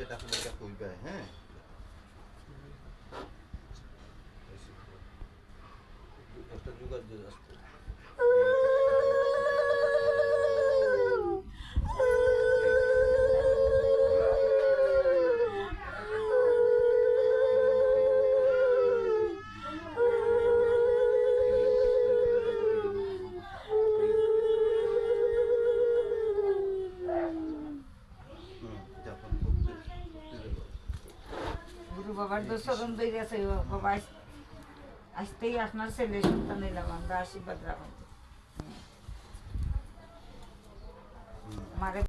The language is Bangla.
যেটা আপনাকে কইবে হ্যাঁ একটা জোগাড় দিয়ে আসতো গুরু বাবার দোষরণ দই গেছে বাবা আসতেই আপনার ছেলে সন্তান এলাম আমরা আশীর্বাদ রাখুন মারে